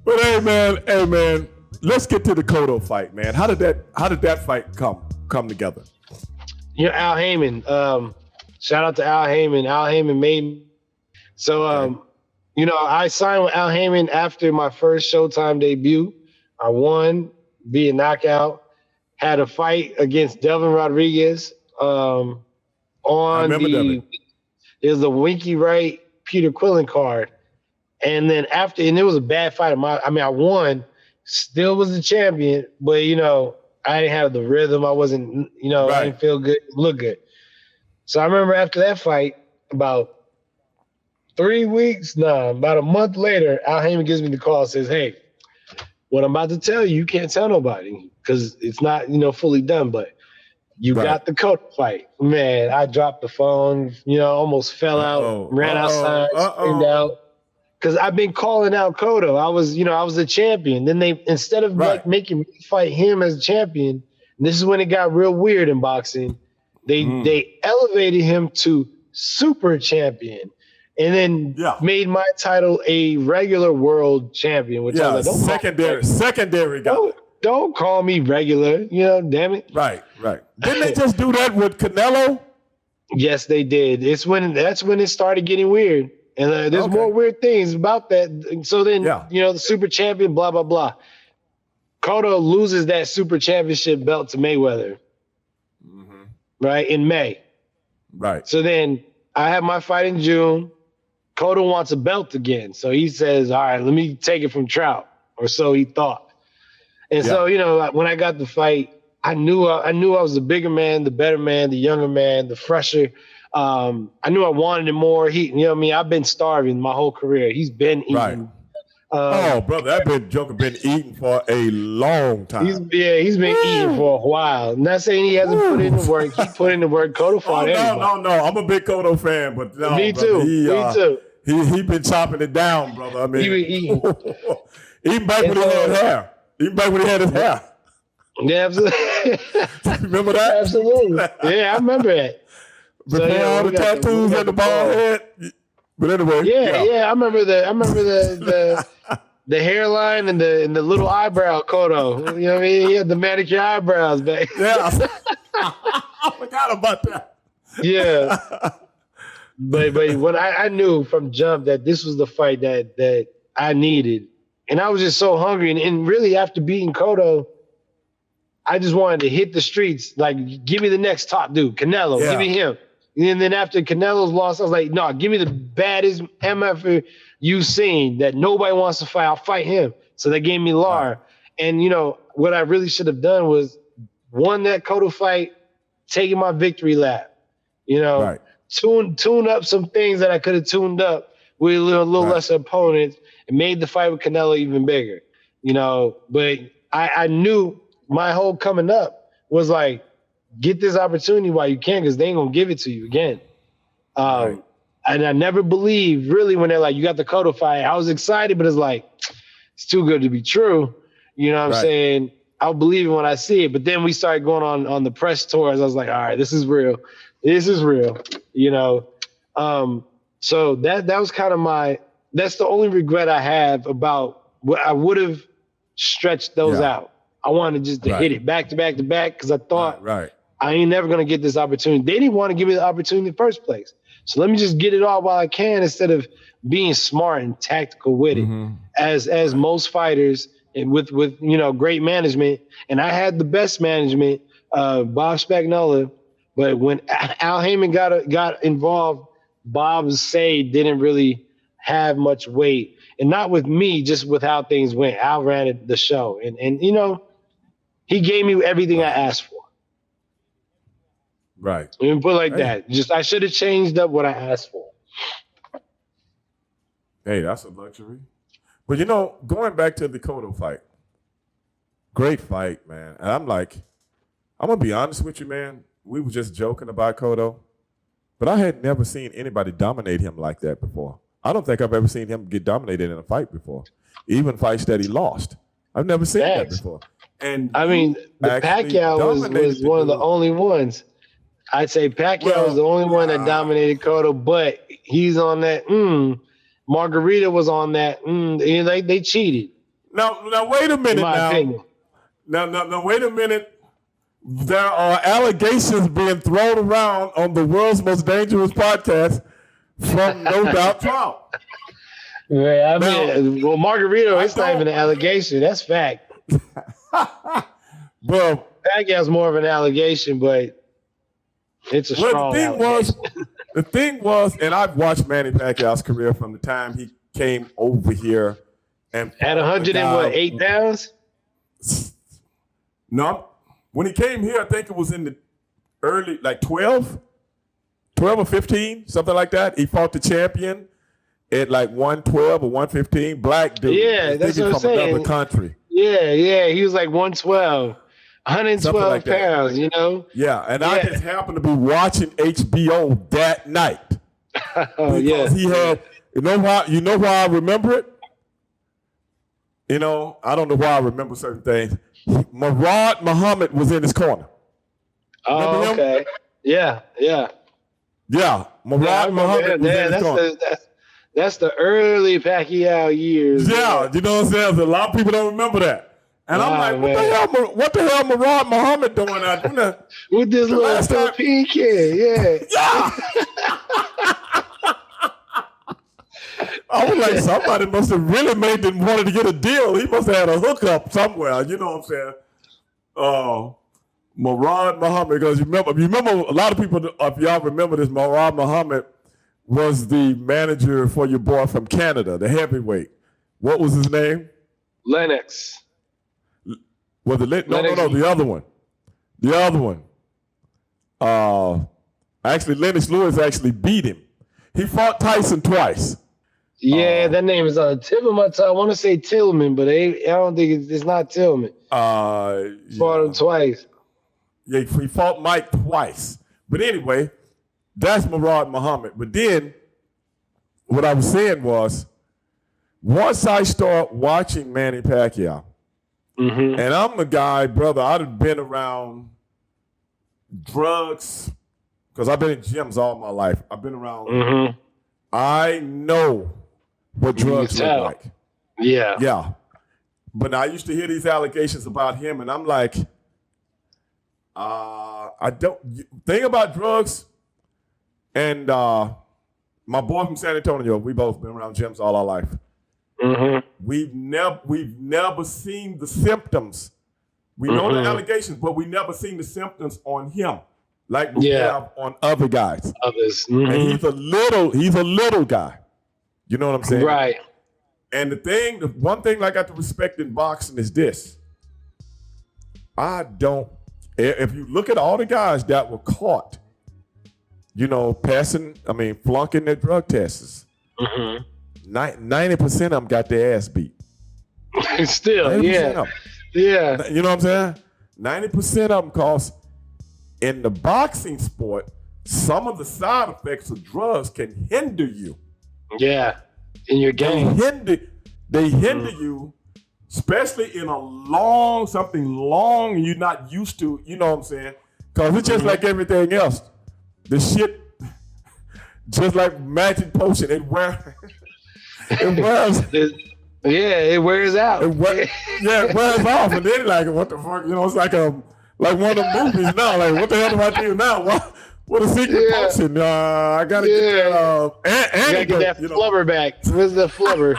But hey man, let's get to the Cotto fight, man. How did that fight come together? Al Heyman. Shout out to Al Heyman. Al Heyman made me. So, I signed with Al Heyman after my first Showtime debut. I won via knockout. Had a fight against Delvin Rodriguez on it was the Winky Wright Peter Quillen card. And then and it was a bad fight. I won, still was the champion, but I didn't have the rhythm. I wasn't, right. I didn't feel good, look good. So I remember after that fight, about a month later, Al Heyman gives me the call and says, "Hey, what I'm about to tell you can't tell nobody because it's not, fully done, but you got the Cotto fight." Man, I dropped the phone, almost fell out, ran outside, screamed out. Because I've been calling out Cotto. I was the champion. Then they, instead of making me fight him as a champion, and this is when it got real weird in boxing, they elevated him to super champion. And then made my title a regular world champion, which I was like, secondary guy. Don't call me regular, damn it. Right. Didn't they just do that with Canelo? Yes, they did. That's when it started getting weird. And there's more weird things about that. So then, the super champion, blah, blah, blah. Cotto loses that super championship belt to Mayweather, right, in May. Right. So then I have my fight in June. Cotto wants a belt again. So he says, all right, let me take it from Trout, or so he thought. And so, when I got the fight, I knew I was the bigger man, the better man, the younger man, the fresher. I knew I wanted him more. I've been starving my whole career. He's been eating. Right. Brother, that Joker been eating for a long time. He's been eating for a while. I'm not saying he hasn't put in the work. He put in the work. Cotto fought everybody. No. I'm a big Cotto fan, but no, me too. Me too. He been chopping it down, brother. I mean, he been eating. Even back when he had hair. Even back when he had his hair. Yeah, absolutely. Remember that? Absolutely. Yeah, I remember that. Before all the tattoos and the bald head. But anyway. Yeah. I remember the hairline and the little eyebrow Cotto. You know what I mean? He had the manicure eyebrows back. Yeah. I forgot about that. Yeah. But when I knew from jump that this was the fight that I needed. And I was just so hungry. And really after beating Cotto, I just wanted to hit the streets. Like, give me the next top dude. Canelo, give me him. And then after Canelo's loss, I was like, no, give me the baddest MF you've seen that nobody wants to fight. I'll fight him. So they gave me Lar. And, what I really should have done was won that Cotto fight, taking my victory lap. Tune up some things that I could have tuned up with a little less opponents and made the fight with Canelo even bigger. But I knew my whole coming up was like, get this opportunity while you can, because they ain't gonna give it to you again. And I never believed really when they're like, you got the Cotto fight. I was excited, but it's like, it's too good to be true. You know what I'm saying? I'll believe it when I see it. But then we started going on the press tours. I was like, all right, this is real. This is real. So that was kind of that's the only regret I have about what I would have stretched those out. I wanted just to hit it back to back to back because I thought I ain't never going to get this opportunity. They didn't want to give me the opportunity in the first place. So let me just get it all while I can instead of being smart and tactical with it. As most fighters and with great management. And I had the best management, Bob Spagnola. But when Al Heyman got involved, Bob's say didn't really have much weight. And not with me, just with how things went. Al ran the show. And he gave me everything I asked for. Right. Let me put it like that. Just I should have changed up what I asked for. Hey, that's a luxury. But going back to the Cotto fight, great fight, man. And I'm gonna be honest with you, man. We were just joking about Cotto, but I had never seen anybody dominate him like that before. I don't think I've ever seen him get dominated in a fight before, even fights that he lost. I've never seen that before. And I mean, the Pacquiao was one of the only ones. I'd say Pacquiao was the only one that dominated Cotto, but he's on that. Margarita was on that. They cheated. Now wait a minute. In my opinion. Now wait a minute. There are allegations being thrown around on the world's most dangerous podcast from No Doubt Trout. Right, well, Margarito, it's not even an allegation. That's fact. Well, Pacquiao's more of an allegation, but it's a strong allegation. The thing was, and I've watched Manny Pacquiao's career from the time he came over here and at 108 pounds. No, when he came here, I think it was in the early, like 12 or 15, something like that. He fought the champion at like 112 or 115, black dude. Yeah, that's what I'm saying. From another country. Yeah, he was like 112, 112 like pounds, you know? Yeah, and I just happened to be watching HBO that night. Because he had, you know why I remember it? You know, I don't know why I remember certain things. Murad Muhammad was in his corner. Oh, okay. Yeah. Murad Muhammad was in his corner. That's the early Pacquiao years. Yeah, you know what I'm saying? A lot of people don't remember that. And I'm like, what the hell Murad Muhammad doing out there? With this little Philippine kid, yeah. I was like, somebody must have really wanted to get a deal. He must have had a hookup somewhere. You know what I'm saying? Murad Muhammad, because you remember a lot of people, if y'all remember this, Murad Muhammad was the manager for your boy from Canada, the heavyweight. What was his name? Lennox. No, the other one. The other one. Actually, Lennox Lewis actually beat him. He fought Tyson twice. Yeah, that name is on the tip of my tongue. I want to say Tillman, but I don't think it's not Tillman. Fought him twice. Yeah, he fought Mike twice. But anyway, that's Murad Muhammad. But then, what I was saying was, once I start watching Manny Pacquiao, and I'm a guy, brother, I'd have been around drugs, because I've been in gyms all my life. I've been around. I know what drugs look like. Yeah. But I used to hear these allegations about him, and I'm like, I don't think about drugs. And my boy from San Antonio, we both been around gyms all our life. We've never seen the symptoms. We know the allegations, but we never seen the symptoms on him like we have on other guys. Others. And he's a little guy. You know what I'm saying? Right. And the one thing I got to respect in boxing is this. If you look at all the guys that were caught, you know, flunking their drug tests, 90% of them got their ass beat. Still, yeah. You know what I'm saying? 90% of them, cause in the boxing sport, some of the side effects of drugs can hinder you. Yeah, in your game. They hinder you, especially in something long you're not used to, you know what I'm saying? Because it's just like everything else. The shit, just like magic potion, it wears. It wears out. It wears off, and then like, what the fuck? You know, it's like one of the movies now. Like, what the hell do I do now? What a secret potion? I gotta get that, get that flubber back. Where's the flubber?